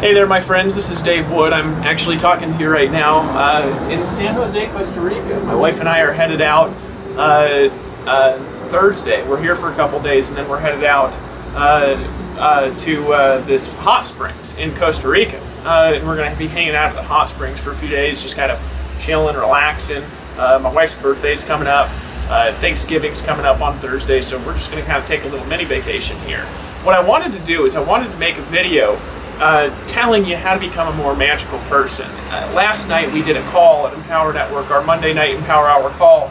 Hey there, my friends. This is Dave Wood. I'm actually talking to you right now in San Jose, Costa Rica. My wife and I are headed out Thursday. We're here for a couple days, and then we're headed out to this hot springs in Costa Rica. And we're going to be hanging out at the hot springs for a few days, just kind of chilling, relaxing. My wife's birthday's coming up. Thanksgiving's coming up on Thursday, so we're just going to kind of take a little mini vacation here. What I wanted to do is I wanted to make a video telling you how to become a more magical person. Last night we did a call at Empower Network, our Monday night Empower Hour call,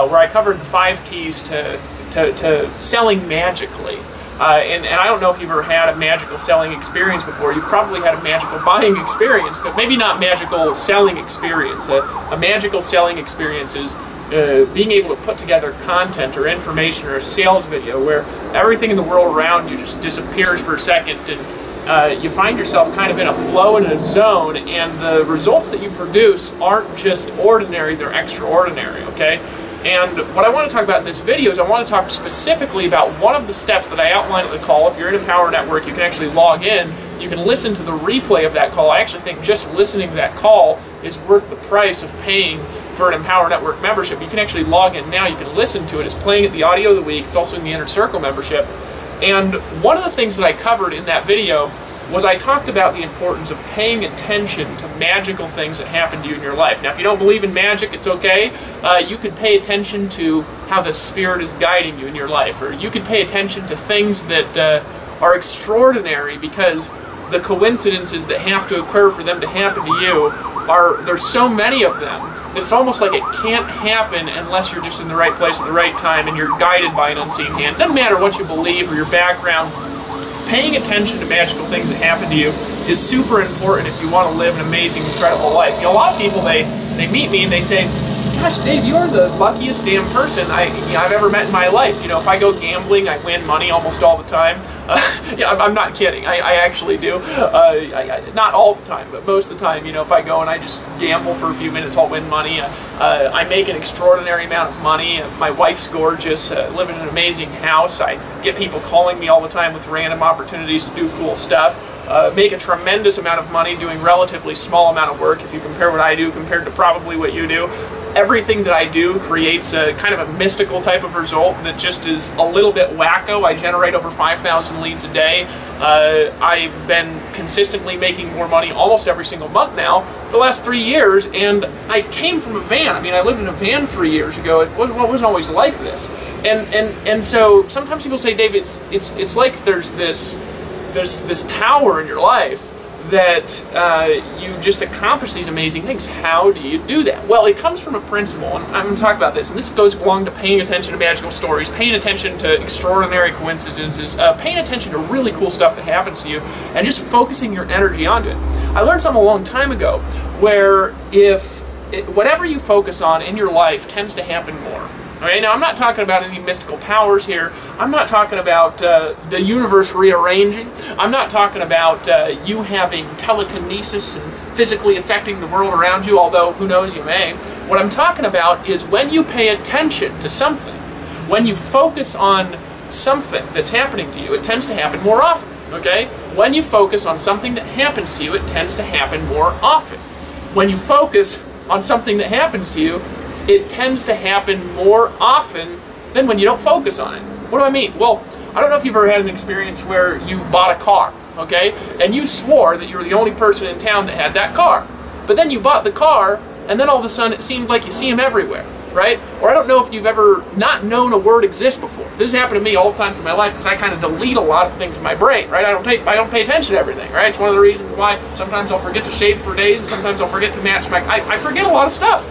where I covered the 5 keys to selling magically. And I don't know if you've ever had a magical selling experience before. You've probably had a magical buying experience, but maybe not magical selling experience. A magical selling experience is being able to put together content or information or a sales video where everything in the world around you just disappears for a second, and you find yourself kind of in a flow, in a zone, and the results that you produce aren't just ordinary, they're extraordinary, okay? And what I want to talk about in this video is I want to talk specifically about one of the steps that I outlined at the call. If you're in Empower Network, you can actually log in. You can listen to the replay of that call. I actually think just listening to that call is worth the price of paying for an Empower Network membership. You can actually log in now. You can listen to it. It's playing at the Audio of the Week. It's also in the Inner Circle membership. And one of the things that I covered in that video was I talked about the importance of paying attention to magical things that happen to you in your life. Now, if you don't believe in magic, it's okay. You could pay attention to how the Spirit is guiding you in your life, or you could pay attention to things that are extraordinary because the coincidences that have to occur for them to happen to you there's so many of them that it's almost like it can't happen unless you're just in the right place at the right time and you're guided by an unseen hand. It doesn't matter what you believe or your background. Paying attention to magical things that happen to you is super important if you want to live an amazing, incredible life. You know, a lot of people, they meet me and they say, gosh, Dave, you are the luckiest damn person I've ever met in my life. You know, if I go gambling, I win money almost all the time. Yeah, I'm not kidding. I actually do. Not all the time, but most of the time, you know, if I go and I just gamble for a few minutes, I'll win money. I make an extraordinary amount of money. My wife's gorgeous. Live in an amazing house. I get people calling me all the time with random opportunities to do cool stuff. Make a tremendous amount of money doing relatively small amount of work if you compare what I do compared to probably what you do. Everything that I do creates a kind of a mystical type of result that just is a little bit wacko. I generate over 5,000 leads a day. I've been consistently making more money almost every single month now for the last 3 years, and I came from a van. I mean, I lived in a van 3 years ago. It wasn't always like this. And so sometimes people say, Dave, it's like there's this power in your life that you just accomplish these amazing things. How do you do that? Well, it comes from a principle, and I'm going to talk about this, and this goes along to paying attention to magical stories, paying attention to extraordinary coincidences, paying attention to really cool stuff that happens to you, and just focusing your energy onto it. I learned something a long time ago where whatever you focus on in your life tends to happen more. Okay, now I'm not talking about any mystical powers here. I'm not talking about the universe rearranging. I'm not talking about you having telekinesis and physically affecting the world around you, although who knows, you may. What I'm talking about is when you pay attention to something, when you focus on something that's happening to you, it tends to happen more often, okay? When you focus on something that happens to you, it tends to happen more often. When you focus on something that happens to you, it tends to happen more often than when you don't focus on it. What do I mean? Well, I don't know if you've ever had an experience where you've bought a car, okay? And you swore that you were the only person in town that had that car. But then you bought the car, and then all of a sudden it seemed like you see them everywhere, right? Or I don't know if you've ever not known a word exists before. This has happened to me all the time through my life because I kind of delete a lot of things in my brain, right? I don't pay attention to everything, right? It's one of the reasons why sometimes I'll forget to shave for days, and sometimes I'll forget to match my... I forget a lot of stuff.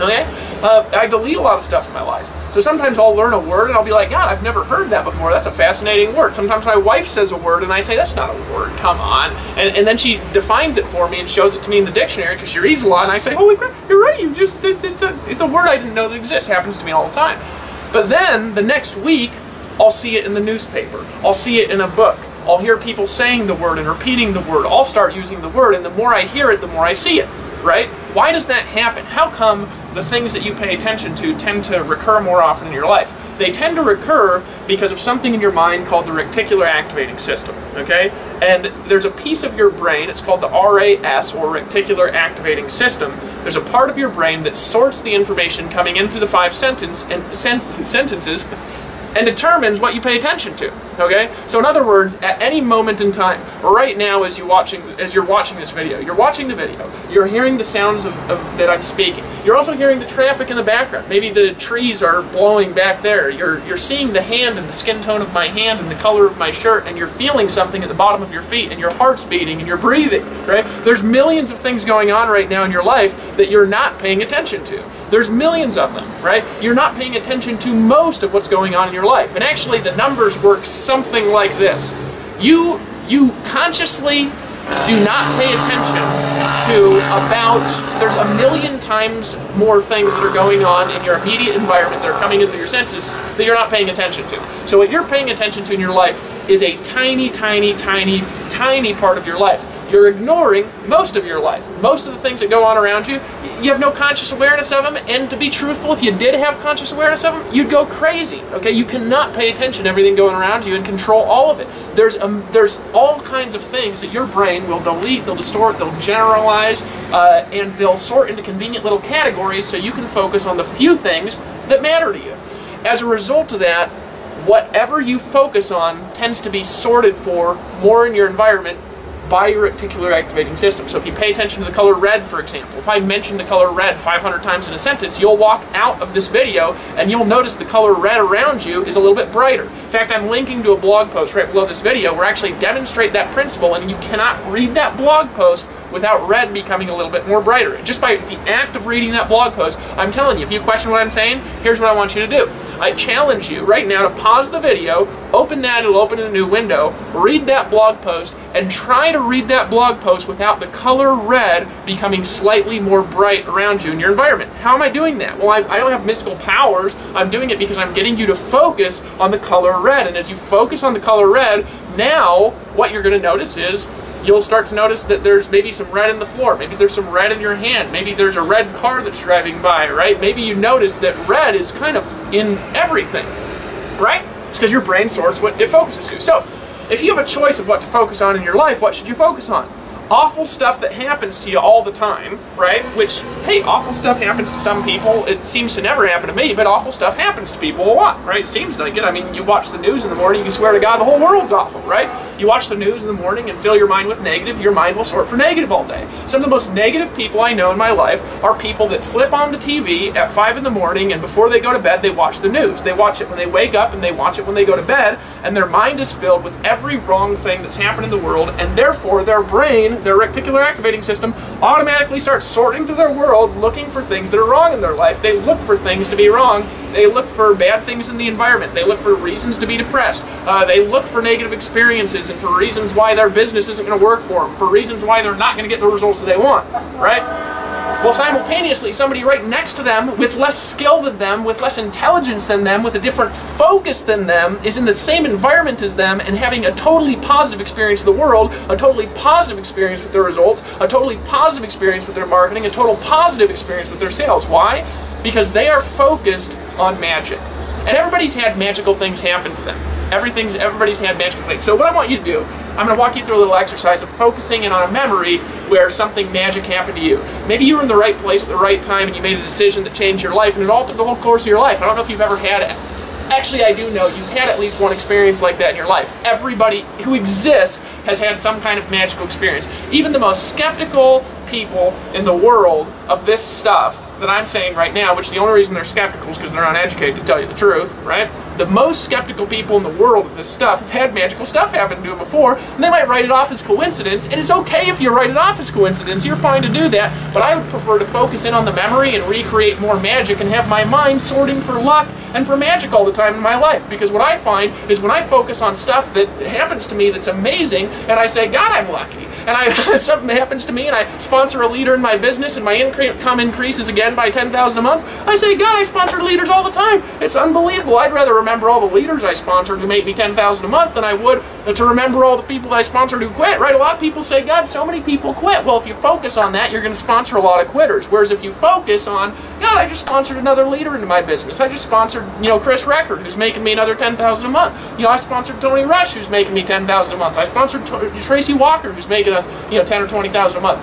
Okay? I delete a lot of stuff in my life. So sometimes I'll learn a word and I'll be like, God, I've never heard that before. That's a fascinating word. Sometimes my wife says a word and I say, that's not a word, come on. And then she defines it for me and shows it to me in the dictionary because she reads a lot, and I say, holy crap, you're right, it's a word I didn't know that exists. It happens to me all the time. But then the next week, I'll see it in the newspaper. I'll see it in a book. I'll hear people saying the word and repeating the word. I'll start using the word, and the more I hear it, the more I see it, right? Why does that happen? How come the things that you pay attention to tend to recur more often in your life? They tend to recur because of something in your mind called the reticular activating system, okay? And there's a piece of your brain, it's called the RAS, or Reticular Activating System. There's a part of your brain that sorts the information coming in through the 5 sentences and determines what you pay attention to, okay? So in other words, at any moment in time, right now as you're watching this video, you're watching the video, you're hearing the sounds that I'm speaking. You're also hearing the traffic in the background. Maybe the trees are blowing back there. You're seeing the hand and the skin tone of my hand and the color of my shirt, and you're feeling something at the bottom of your feet, and your heart's beating, and you're breathing, right? There's millions of things going on right now in your life that you're not paying attention to. There's millions of them, right? You're not paying attention to most of what's going on in your life. And actually the numbers work something like this. You consciously do not pay attention to there's a million times more things that are going on in your immediate environment that are coming in through your senses that you're not paying attention to. So what you're paying attention to in your life is a tiny, tiny, tiny, tiny part of your life. You're ignoring most of your life. Most of the things that go on around you, you have no conscious awareness of them, and to be truthful, if you did have conscious awareness of them, you'd go crazy, okay? You cannot pay attention to everything going around you and control all of it. There's all kinds of things that your brain will delete, they'll distort, they'll generalize, and they'll sort into convenient little categories so you can focus on the few things that matter to you. As a result of that, whatever you focus on tends to be sorted for more in your environment by your reticular activating system. So if you pay attention to the color red, for example, if I mention the color red 500 times in a sentence, you'll walk out of this video and you'll notice the color red around you is a little bit brighter. In fact, I'm linking to a blog post right below this video where I actually demonstrate that principle, and you cannot read that blog post without red becoming a little bit more brighter. Just by the act of reading that blog post, I'm telling you, if you question what I'm saying, here's what I want you to do. I challenge you right now to pause the video, open that, it'll open in a new window, read that blog post, and try to read that blog post without the color red becoming slightly more bright around you in your environment. How am I doing that? Well, I don't have mystical powers. I'm doing it because I'm getting you to focus on the color red. And as you focus on the color red, now what you're going to notice is you'll start to notice that there's maybe some red in the floor. Maybe there's some red in your hand. Maybe there's a red car that's driving by, right? Maybe you notice that red is kind of in everything, right? It's because your brain sorts what it focuses to. So, if you have a choice of what to focus on in your life, what should you focus on? Awful stuff that happens to you all the time, right? Which, hey, awful stuff happens to some people. It seems to never happen to me, but awful stuff happens to people a lot, right? It seems like it. I mean, you watch the news in the morning, you swear to God the whole world's awful, right? You watch the news in the morning and fill your mind with negative, your mind will sort for negative all day. Some of the most negative people I know in my life are people that flip on the TV at 5 in the morning, and before they go to bed, they watch the news. They watch it when they wake up, and they watch it when they go to bed, and their mind is filled with every wrong thing that's happened in the world, and therefore their brain, their reticular activating system, automatically starts sorting through their world, looking for things that are wrong in their life. They look for things to be wrong. They look for bad things in the environment. They look for reasons to be depressed. They look for negative experiences and for reasons why their business isn't going to work for them, for reasons why they're not going to get the results that they want, right? Well, simultaneously, somebody right next to them with less skill than them, with less intelligence than them, with a different focus than them, is in the same environment as them and having a totally positive experience of the world, a totally positive experience with their results, a totally positive experience with their marketing, a total positive experience with their sales. Why? Because they are focused on magic. And everybody's had magical things happen to them. Everybody's had magical things. So what I want you to do, I'm going to walk you through a little exercise of focusing in on a memory where something magic happened to you. Maybe you were in the right place at the right time and you made a decision that changed your life and it altered the whole course of your life. I don't know if you've ever had it. Actually, I do know you've had at least one experience like that in your life. Everybody who exists has had some kind of magical experience. Even the most skeptical people in the world of this stuff that I'm saying right now, which the only reason they're skeptical is because they're uneducated, to tell you the truth, right? The most skeptical people in the world of this stuff have had magical stuff happen to them before, and they might write it off as coincidence, and it's okay if you write it off as coincidence, you're fine to do that, but I would prefer to focus in on the memory and recreate more magic and have my mind sorting for luck and for magic all the time in my life, because what I find is when I focus on stuff that happens to me that's amazing, and I say, God, I'm lucky, and something happens to me and I sponsor a leader in my business and my income increases again by $10,000 a month, I say, God, I sponsor leaders all the time. It's unbelievable. I'd rather remember all the leaders I sponsored who make me $10,000 a month than I would to remember all the people I sponsored who quit, right? A lot of people say, God, so many people quit. Well, if you focus on that, you're going to sponsor a lot of quitters. Whereas if you focus on, God, I just sponsored another leader into my business. I just sponsored, Chris Record, who's making me another $10,000 a month. I sponsored Tony Rush, who's making me $10,000 a month. I sponsored Tracy Walker, who's making us, $10,000 or $20,000 a month.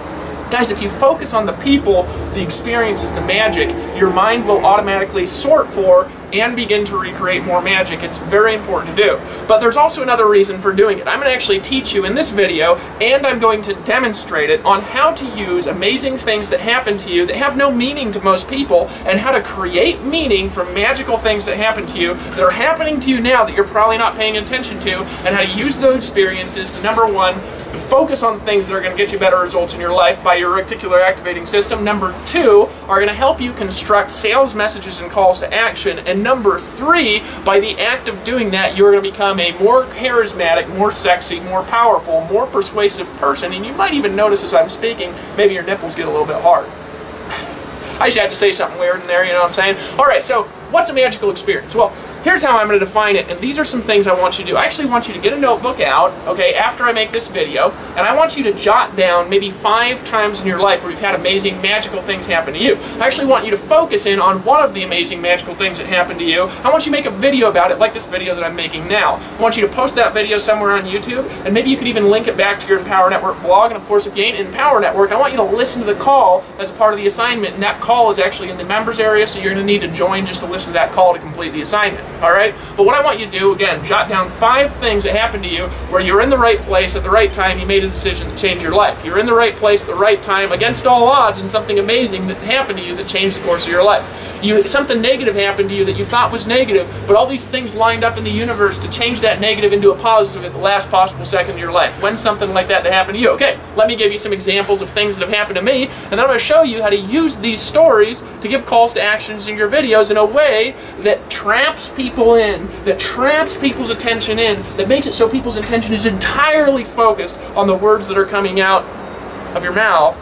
Guys, if you focus on the people, the experiences, the magic, your mind will automatically sort for and begin to recreate more magic. It's very important to do. But there's also another reason for doing it. I'm going to actually teach you in this video, and I'm going to demonstrate it on how to use amazing things that happen to you that have no meaning to most people, and how to create meaning from magical things that happen to you that are happening to you now that you're probably not paying attention to, and how to use those experiences to, number one, focus on things that are going to get you better results in your life by your reticular activating system. Number two, are going to help you construct sales messages and calls to action. And number three, by the act of doing that, you're going to become a more charismatic, more sexy, more powerful, more persuasive person. And you might even notice as I'm speaking, maybe your nipples get a little bit hard. I just had to say something weird in there, you know what I'm saying? Alright, so what's a magical experience? Well, here's how I'm going to define it, and these are some things I want you to do. I actually want you to get a notebook out, okay, after I make this video, and I want you to jot down maybe 5 times in your life where you've had amazing, magical things happen to you. I actually want you to focus in on one of the amazing, magical things that happened to you. I want you to make a video about it, like this video that I'm making now. I want you to post that video somewhere on YouTube, and maybe you could even link it back to your Empower Network blog, and of course, if you ain't in Empower Network, I want you to listen to the call as part of the assignment, and that call is actually in the members area, so you're going to need to join just to listen to that call to complete the assignment, alright? But what I want you to do, again, jot down 5 things that happened to you where you're in the right place at the right time, you made a decision that changed your life. You're in the right place at the right time against all odds, and something amazing that happened to you that changed the course of your life. Something negative happened to you that you thought was negative, but all these things lined up in the universe to change that negative into a positive at the last possible second of your life. When's something like that to happen to you? Okay, let me give you some examples of things that have happened to me, and then I'm going to show you how to use these stories to give calls to actions in your videos in a way that traps people in, that traps people's attention in, that makes it so people's attention is entirely focused on the words that are coming out of your mouth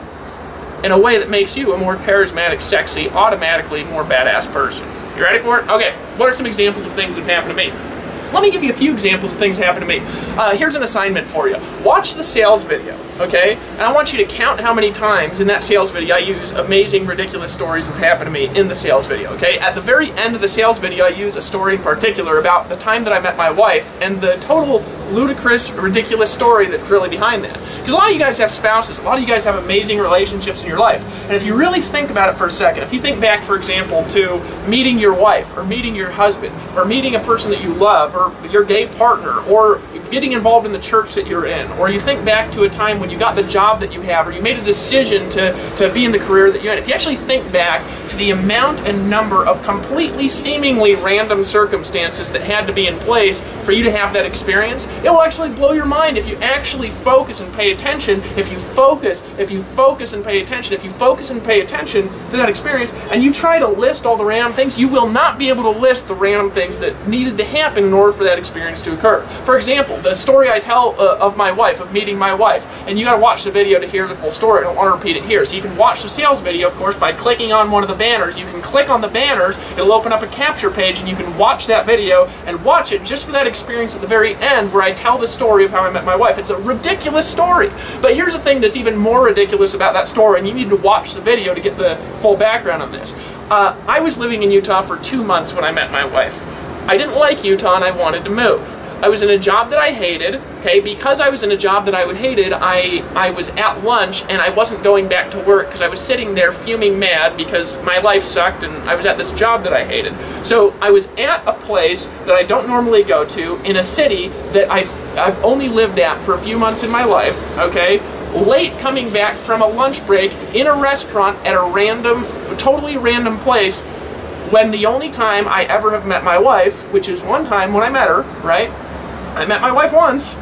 in a way that makes you a more charismatic, sexy, automatically more badass person. You ready for it? Okay, what are some examples of things that have happened to me? Let me give you a few examples of things that happened to me. Here's an assignment for you. Watch the sales video, okay? And I want you to count how many times in that sales video I use amazing, ridiculous stories that have happened to me in the sales video, okay? At the very end of the sales video, I use a story in particular about the time that I met my wife and the total ludicrous, ridiculous story that's really behind that. Because a lot of you guys have spouses, a lot of you guys have amazing relationships in your life. And if you really think about it for a second, if you think back, for example, to meeting your wife, or meeting your husband, or meeting a person that you love, or your gay partner, or getting involved in the church that you're in, or you think back to a time when you got the job that you have, or you made a decision to be in the career that you're in, if you actually think back to the amount and number of completely, seemingly random circumstances that had to be in place for you to have that experience, it will actually blow your mind if you actually focus and pay attention, if you focus and pay attention, if you focus and pay attention to that experience, and you try to list all the random things, you will not be able to list the random things that needed to happen in order for that experience to occur. For example, the story I tell of my wife, of meeting my wife, and you got to watch the video to hear the full story. I don't want to repeat it here. So you can watch the sales video, of course, by clicking on one of the banners. You can click on the banners, it'll open up a capture page, and you can watch that video and watch it just for that experience at the very end where I tell the story of how I met my wife. It's a ridiculous story. But here's the thing that's even more ridiculous about that story, and you need to watch the video to get the full background on this. I was living in Utah for 2 months when I met my wife. I didn't like Utah and I wanted to move. I was in a job that I hated, okay? Because I was in a job that I hated, I was at lunch and I wasn't going back to work because I was sitting there fuming mad because my life sucked and I was at this job that I hated. So I was at a place that I don't normally go to in a city that I've only lived at for a few months in my life, okay? Late coming back from a lunch break in a restaurant at a random, totally random place, when the only time I ever have met my wife, which is one time when I met her, right? I met my wife once.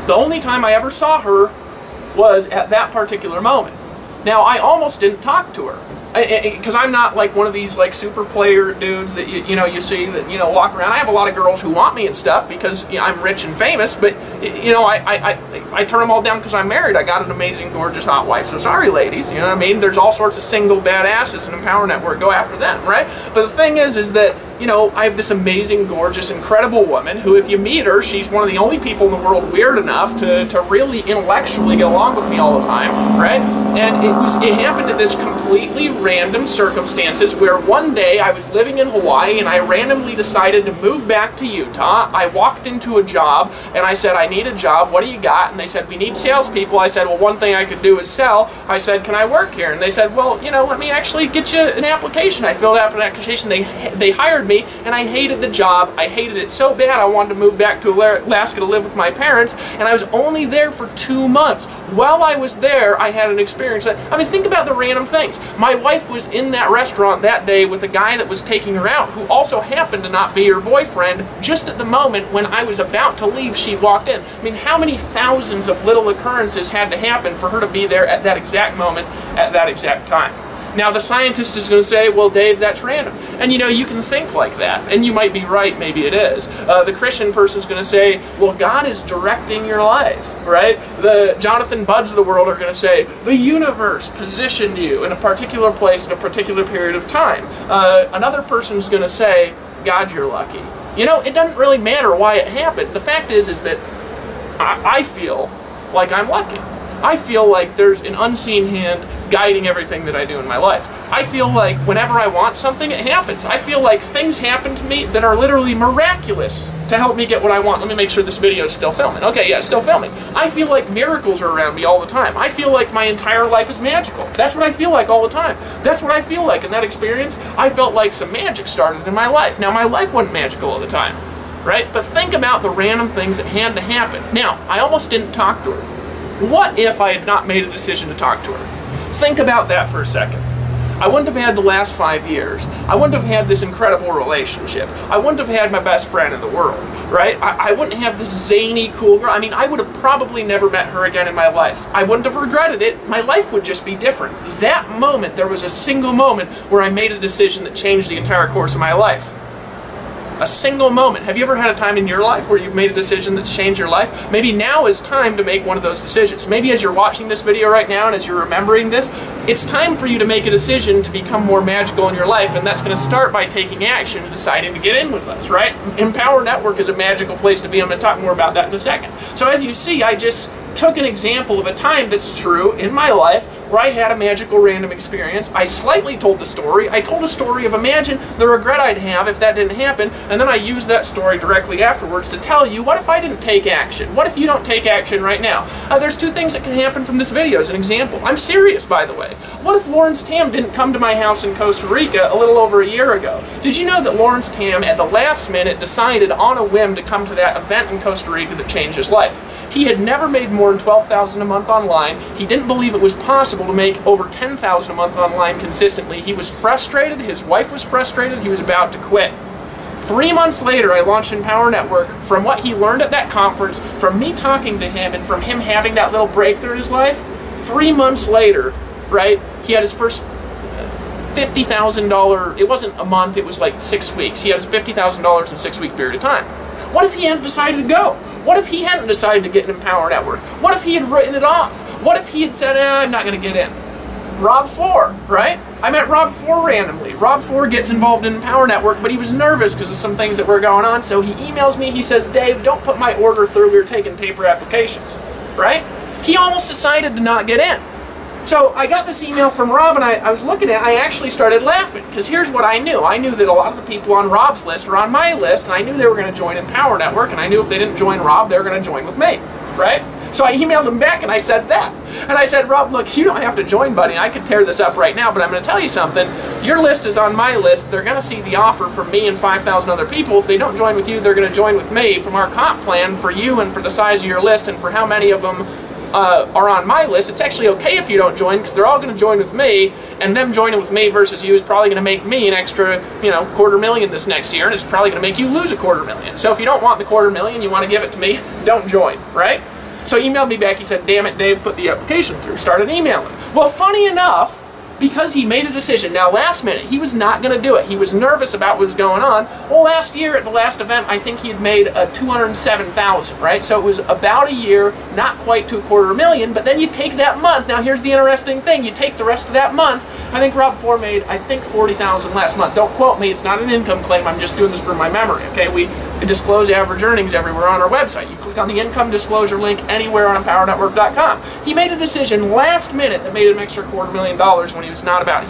The only time I ever saw her was at that particular moment. Now, I almost didn't talk to her. because I'm not like one of these like super player dudes that you see that walk around. I have a lot of girls who want me and stuff because I'm rich and famous, but I turn them all down because I'm married. I got an amazing, gorgeous, hot wife. So sorry, ladies. You know what I mean? There's all sorts of single badasses in Empower Network. Go after them, right? But the thing is that I have this amazing, gorgeous, incredible woman who, if you meet her, she's one of the only people in the world weird enough to really intellectually get along with me all the time, right? And it happened in this completely random circumstances where one day I was living in Hawaii and I randomly decided to move back to Utah. I walked into a job and I said, I need a job. What do you got? And they said, we need salespeople. I said, well, one thing I could do is sell. I said, can I work here? And they said, well, let me actually get you an application. I filled out an application. They hired me, and I hated the job. I hated it so bad I wanted to move back to Alaska to live with my parents, and I was only there for 2 months. While I was there, I had an experience. I mean, think about the random things. My wife was in that restaurant that day with a guy that was taking her out, who also happened to not be her boyfriend. Just at the moment when I was about to leave, she walked in. I mean, how many thousands of little occurrences had to happen for her to be there at that exact moment, at that exact time? Now, the scientist is going to say, well, Dave, that's random. And you can think like that, and you might be right, maybe it is. The Christian person's going to say, well, God is directing your life, right? The Jonathan Budds of the world are going to say, the universe positioned you in a particular place in a particular period of time. Another person's going to say, God, you're lucky. It doesn't really matter why it happened. The fact is that I feel like I'm lucky. I feel like there's an unseen hand guiding everything that I do in my life. I feel like whenever I want something, it happens. I feel like things happen to me that are literally miraculous to help me get what I want. Let me make sure this video is still filming. Okay, yeah, it's still filming. I feel like miracles are around me all the time. I feel like my entire life is magical. That's what I feel like all the time. That's what I feel like in that experience. I felt like some magic started in my life. Now, my life wasn't magical all the time, right? But think about the random things that had to happen. Now, I almost didn't talk to her. What if I had not made a decision to talk to her? Think about that for a second. I wouldn't have had the last 5 years. I wouldn't have had this incredible relationship. I wouldn't have had my best friend in the world, right? I wouldn't have this zany, cool girl. I mean, I would have probably never met her again in my life. I wouldn't have regretted it. My life would just be different. That moment, there was a single moment where I made a decision that changed the entire course of my life. A single moment. Have you ever had a time in your life where you've made a decision that's changed your life? Maybe now is time to make one of those decisions. Maybe as you're watching this video right now and as you're remembering this, it's time for you to make a decision to become more magical in your life, and that's going to start by taking action and deciding to get in with us, right? Empower Network is a magical place to be. I'm going to talk more about that in a second. So as you see, I just took an example of a time that's true in my life where I had a magical random experience. I slightly told the story. I told a story of imagine the regret I'd have if that didn't happen, and then I used that story directly afterwards to tell you, what if I didn't take action? What if you don't take action right now? There's two things that can happen from this video as an example. I'm serious, by the way. What if Lawrence Tam didn't come to my house in Costa Rica a little over a year ago? Did you know that Lawrence Tam at the last minute decided on a whim to come to that event in Costa Rica that changed his life? He had never made more than $12,000 a month online. He didn't believe it was possible to make over $10,000 a month online consistently. He was frustrated. His wife was frustrated. He was about to quit. 3 months later, I launched Empower Network. From what he learned at that conference, from me talking to him, and from him having that little breakthrough in his life, 3 months later, right, he had his first $50,000, it wasn't a month, it was like 6 weeks. He had his $50,000 in a 6-week period of time. What if he hadn't decided to go? What if he hadn't decided to get an Empower Network? What if he had written it off? What if he had said, I'm not going to get in? Rob 4, right? I met Rob 4 randomly. Rob 4 gets involved in Empower Network, but he was nervous because of some things that were going on, so he emails me, he says, Dave, don't put my order through, we were taking paper applications, right? He almost decided to not get in. So I got this email from Rob, and I was looking at it, I actually started laughing, because here's what I knew. I knew that a lot of the people on Rob's list were on my list, and I knew they were going to join Empower Network, and I knew if they didn't join Rob, they were going to join with me, right? So I emailed him back, and I said that. And I said, Rob, look, you don't have to join, buddy. I could tear this up right now, but I'm going to tell you something. Your list is on my list. They're going to see the offer from me and 5,000 other people. If they don't join with you, they're going to join with me from our comp plan for you and for the size of your list and for how many of them are on my list. It's actually okay if you don't join, because they're all going to join with me, and them joining with me versus you is probably going to make me an extra, $250,000 this next year, and it's probably going to make you lose $250,000. So if you don't want the $250,000, you want to give it to me, don't join, right? So he emailed me back, he said, damn it, Dave, put the application through. Started emailing. Well, funny enough, because he made a decision. Now, last minute, he was not going to do it. He was nervous about what was going on. Well, last year at the last event, I think he had made $207,000, right? So it was about a year, not quite to $250,000, but then you take that month. Now, here's the interesting thing. You take the rest of that month. I think Rob Ford made, $40,000 last month. Don't quote me. It's not an income claim. I'm just doing this from my memory, okay? We disclose average earnings everywhere on our website. You click on the income disclosure link anywhere on EmpowerNetwork.com. He made a decision last minute that made him an extra $250,000 when he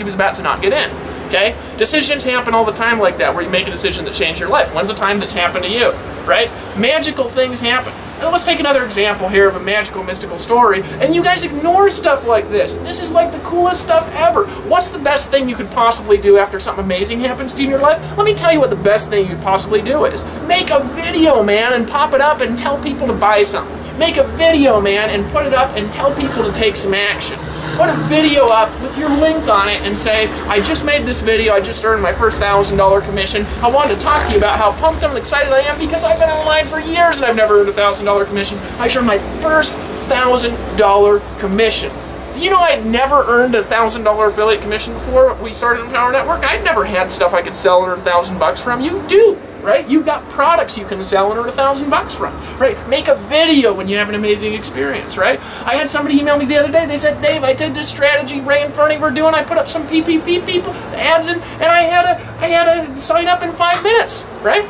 was about to not get in. Okay? Decisions happen all the time like that, where you make a decision that changed your life. When's the time that's happened to you? Right? Magical things happen. Now, let's take another example here of a magical, mystical story, and you guys ignore stuff like this. This is like the coolest stuff ever. What's the best thing you could possibly do after something amazing happens to you in your life? Let me tell you what the best thing you could possibly do is. Make a video, man, and pop it up and tell people to buy something. Make a video, man, and put it up and tell people to take some action. Put a video up with your link on it and say, I just made this video, I just earned my first $1,000 commission. I wanted to talk to you about how pumped and excited I am because I've been online for years and I've never earned a $1,000 commission. I earned my first $1,000 commission. Do you know I'd never earned a $1,000 affiliate commission before we started Empower Network? I'd never had stuff I could sell and earn $1,000 from. You do. Right? You've got products you can sell and earn $1,000 from. Right? Make a video when you have an amazing experience. Right? I had somebody email me the other day. They said, Dave, I did this strategy Ray and Fernie were doing. I put up some PPP people ads in, and I had to sign up in 5 minutes. Right?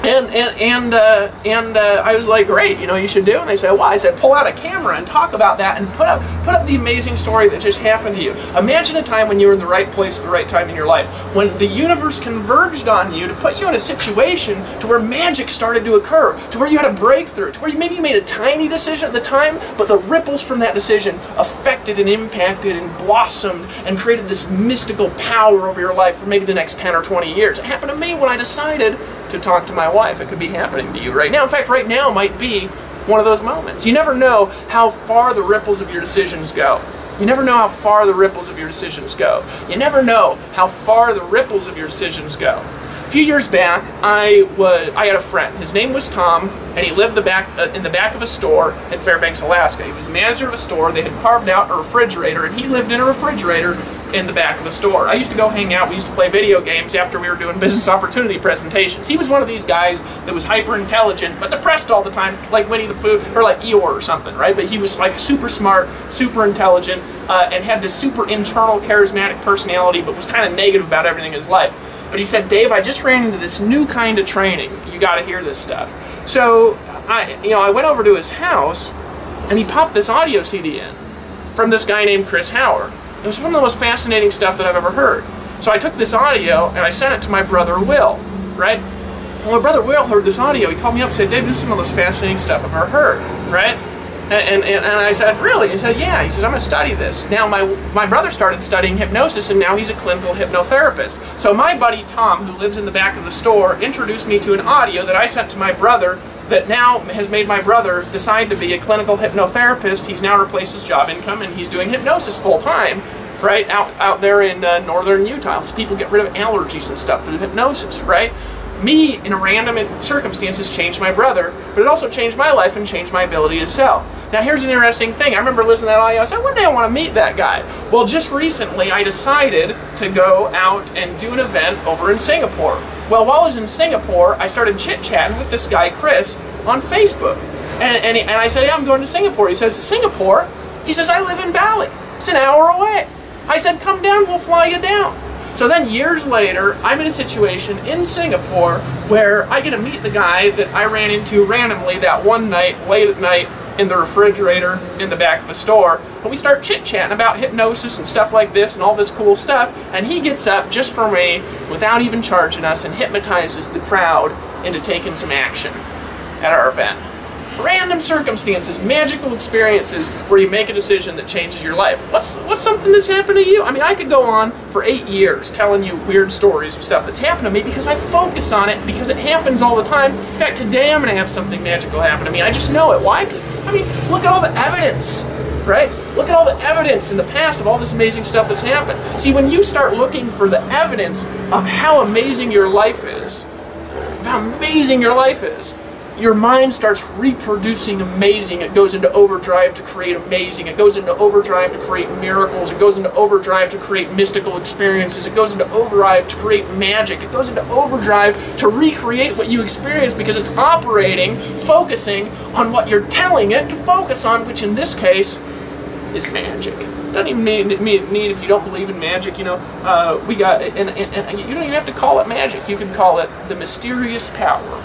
And I was like, great, you know, you should do. And they said, why? I said, pull out a camera and talk about that and put up the amazing story that just happened to you. Imagine a time when you were in the right place at the right time in your life, when the universe converged on you to put you in a situation to where magic started to occur, to where you had a breakthrough, to where maybe you made a tiny decision at the time, but the ripples from that decision affected and impacted and blossomed and created this mystical power over your life for maybe the next 10 or 20 years. It happened to me when I decided to talk to my wife. It could be happening to you right now. In fact, right now might be one of those moments. You never know how far the ripples of your decisions go. You never know how far the ripples of your decisions go. You never know how far the ripples of your decisions go. A few years back, I had a friend. His name was Tom, and he lived in the back of a store in Fairbanks, Alaska. He was the manager of a store. They had carved out a refrigerator, and he lived in a refrigerator in the back of the store. I used to go hang out. We used to play video games after we were doing business opportunity presentations. He was one of these guys that was hyper intelligent, but depressed all the time, like Winnie the Pooh, or like Eeyore or something, right? But he was like super smart, super intelligent, and had this super internal charismatic personality, but was kind of negative about everything in his life. But he said, Dave, I just ran into this new kind of training. You got to hear this stuff. So I went over to his house, and he popped this audio CD in from this guy named Chris Howard. It was one of the most fascinating stuff that I've ever heard. So I took this audio and I sent it to my brother Will, right? Well, my brother Will heard this audio. He called me up and said, Dave, this is some of the most fascinating stuff I've ever heard, right? And I said, really? He said, yeah. He said, I'm going to study this. Now, my brother started studying hypnosis, and now he's a clinical hypnotherapist. So my buddy Tom, who lives in the back of the store, introduced me to an audio that I sent to my brother that now has made my brother decide to be a clinical hypnotherapist. He's now replaced his job income, and he's doing hypnosis full-time, right, out there in northern Utah. People get rid of allergies and stuff through hypnosis, right? Me, in a random circumstances, changed my brother, but it also changed my life and changed my ability to sell. Now, here's an interesting thing. I remember listening to that audio. I said, one day I want to meet that guy. Well, just recently, I decided to go out and do an event over in Singapore. Well, while I was in Singapore, I started chit-chatting with this guy, Chris, on Facebook. And I said, yeah, I'm going to Singapore. He says, Singapore? He says, I live in Bali. It's an hour away. I said, come down, we'll fly you down. So then years later, I'm in a situation in Singapore where I get to meet the guy that I ran into randomly that one night, late at night, in the refrigerator in the back of a store. And we start chit-chatting about hypnosis and stuff like this and all this cool stuff. And he gets up just for me, without even charging us, and hypnotizes the crowd into taking some action at our event. Random circumstances, magical experiences where you make a decision that changes your life. What's something that's happened to you? I mean, I could go on for 8 years telling you weird stories of stuff that's happened to me because I focus on it, because it happens all the time. In fact, today I'm going to have something magical happen to me. I just know it. Why? Because, I mean, look at all the evidence, right? Look at all the evidence in the past of all this amazing stuff that's happened. See, when you start looking for the evidence of how amazing your life is, your mind starts reproducing amazing. It goes into overdrive to create amazing. It goes into overdrive to create miracles. It goes into overdrive to create mystical experiences. It goes into overdrive to create magic. It goes into overdrive to recreate what you experience because it's operating, focusing on what you're telling it to focus on, which in this case is magic. Doesn't even need if you don't believe in magic, you know. We got, and you don't even have to call it magic. You can call it the mysterious power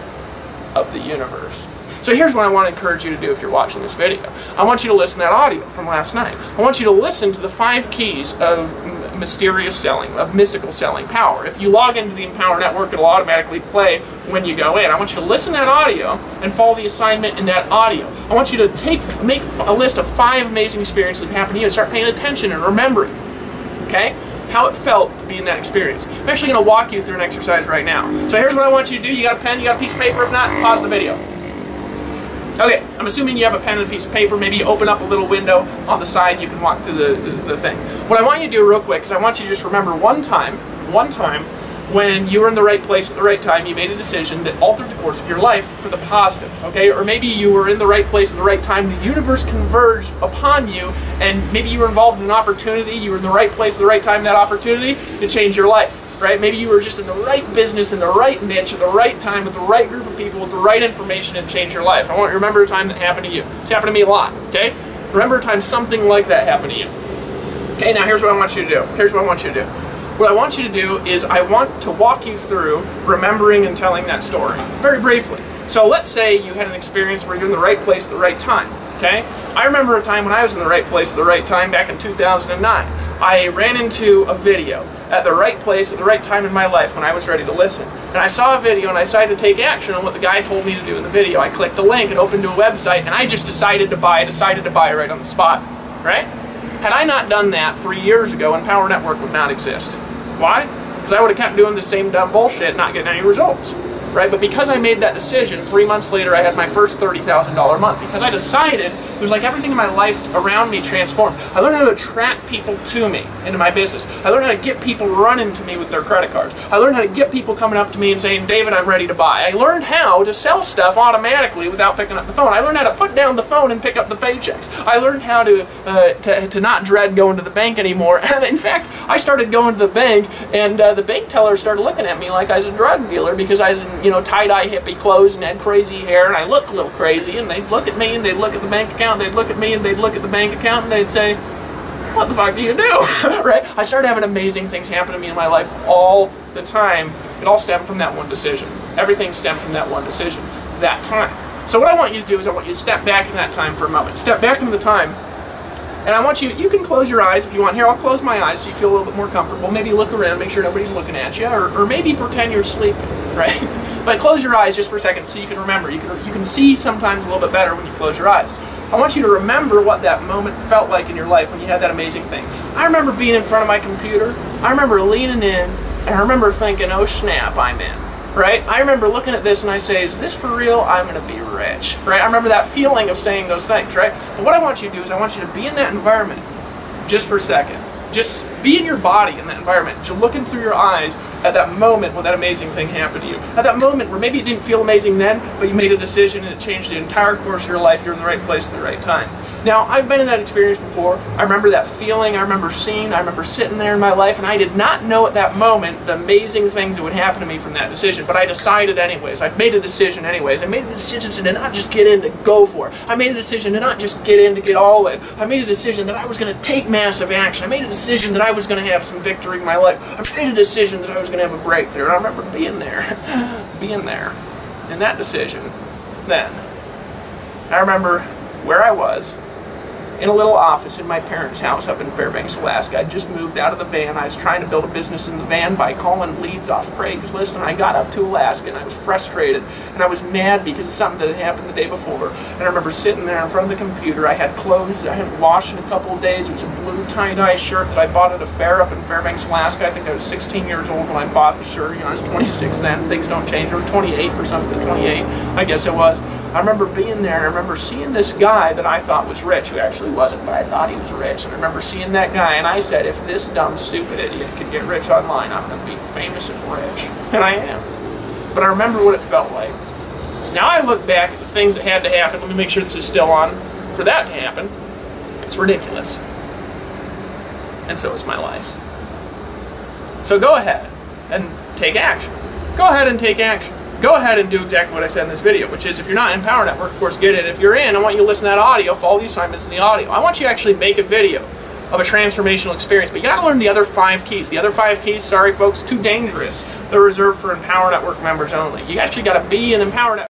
of the universe. So here's what I want to encourage you to do if you're watching this video. I want you to listen to that audio from last night. I want you to listen to the 5 keys of mysterious selling, of mystical selling power. If you log into the Empower Network, it'll automatically play when you go in. I want you to listen to that audio and follow the assignment in that audio. I want you to make a list of 5 amazing experiences that happened to you and start paying attention and remembering, okay, how it felt to be in that experience. I'm actually going to walk you through an exercise right now. So here's what I want you to do. You got a pen, you got a piece of paper? If not, pause the video. Okay, I'm assuming you have a pen and a piece of paper. Maybe you open up a little window on the side, you can walk through the thing. What I want you to do real quick is I want you to just remember one time when you were in the right place at the right time, you made a decision that altered the course of your life for the positive, okay? Or maybe you were in the right place at the right time, the universe converged upon you, and maybe you were involved in an opportunity, you were in the right place at the right time, that opportunity to change your life, right? Maybe you were just in the right business, in the right niche, at the right time, with the right group of people, with the right information, and change your life. I want you to remember a time that happened to you. It's happened to me a lot, okay? Remember a time something like that happened to you. Okay, now here's what I want you to do. Here's what I want you to do. What I want you to do is I want to walk you through remembering and telling that story, very briefly. So let's say you had an experience where you're in the right place at the right time, okay? I remember a time when I was in the right place at the right time back in 2009. I ran into a video at the right place at the right time in my life when I was ready to listen. And I saw a video and I decided to take action on what the guy told me to do in the video. I clicked a link and opened to a website and I just decided to buy right on the spot, right? Had I not done that 3 years ago, Empower Network would not exist. Why? Because I would have kept doing the same dumb bullshit, not getting any results, right? But because I made that decision, 3 months later I had my first $30,000 month. Because I decided, it was like everything in my life around me transformed. I learned how to attract people to me, into my business. I learned how to get people running to me with their credit cards. I learned how to get people coming up to me and saying, David, I'm ready to buy. I learned how to sell stuff automatically without picking up the phone. I learned how to put down the phone and pick up the paychecks. I learned how to not dread going to the bank anymore. And in fact, I started going to the bank, and the bank teller started looking at me like I was a drug dealer because I was in, you know, tie-dye hippie clothes and had crazy hair, and I looked a little crazy, and they'd look at me and they'd look at the bank account, they'd look at me and they'd look at the bank account and they'd say, what the fuck do you do? Right? I started having amazing things happen to me in my life all the time. It all stemmed from that one decision. Everything stemmed from that one decision, that time. So what I want you to do is I want you to step back in that time for a moment. Step back into the time, and I want you can close your eyes if you want. Here, I'll close my eyes so you feel a little bit more comfortable. Maybe look around, make sure nobody's looking at you, or maybe pretend you're sleeping, right? But close your eyes just for a second so you can remember. You can see sometimes a little bit better when you close your eyes. I want you to remember what that moment felt like in your life when you had that amazing thing. I remember being in front of my computer. I remember leaning in, and I remember thinking, oh snap, I'm in. Right? I remember looking at this and I say, is this for real? I'm going to be rich. Right? I remember that feeling of saying those things, right? But what I want you to do is I want you to be in that environment just for a second. Just be in your body in that environment. Just looking through your eyes at that moment when that amazing thing happened to you. At that moment where maybe it didn't feel amazing then, but you made a decision and it changed the entire course of your life. You're in the right place at the right time. Now, I've been in that experience before. I remember that feeling. I remember seeing. I remember sitting there in my life, and I did not know at that moment the amazing things that would happen to me from that decision, but I decided anyways. I made a decision anyways. I made a decision to not just get in to go for it. I made a decision to not just get in to get all in. I made a decision that I was going to take massive action. I made a decision that I was going to have some victory in my life. I made a decision that I was going to have a breakthrough, and I remember being there. Being there. In that decision, then, I remember where I was, in a little office in my parents' house up in Fairbanks, Alaska. I just moved out of the van. I was trying to build a business in the van by calling leads off Craigslist, and I got up to Alaska, and I was frustrated, and I was mad because of something that had happened the day before. And I remember sitting there in front of the computer. I had clothes that I hadn't washed in a couple of days. It was a blue tie-dye shirt that I bought at a fair up in Fairbanks, Alaska. I think I was 16 years old when I bought the shirt. You know, I was 26 then. Things don't change. I was 28 or something, 28, I guess it was. I remember being there, and I remember seeing this guy that I thought was rich, who actually wasn't, but I thought he was rich. And I remember seeing that guy, and I said, if this dumb, stupid idiot can get rich online, I'm going to be famous and rich. And I am. But I remember what it felt like. Now I look back at the things that had to happen. Let me make sure this is still on for that to happen. It's ridiculous. And so is my life. So go ahead and take action. Go ahead and take action. Go ahead and do exactly what I said in this video, which is if you're not in Power Network, of course, get it. If you're in, I want you to listen to that audio, follow the assignments in the audio. I want you to actually make a video of a transformational experience, but you got to learn the other 5 keys. The other 5 keys, sorry folks, too dangerous. They're reserved for Empower Network members only. You actually got to be an Empower Network.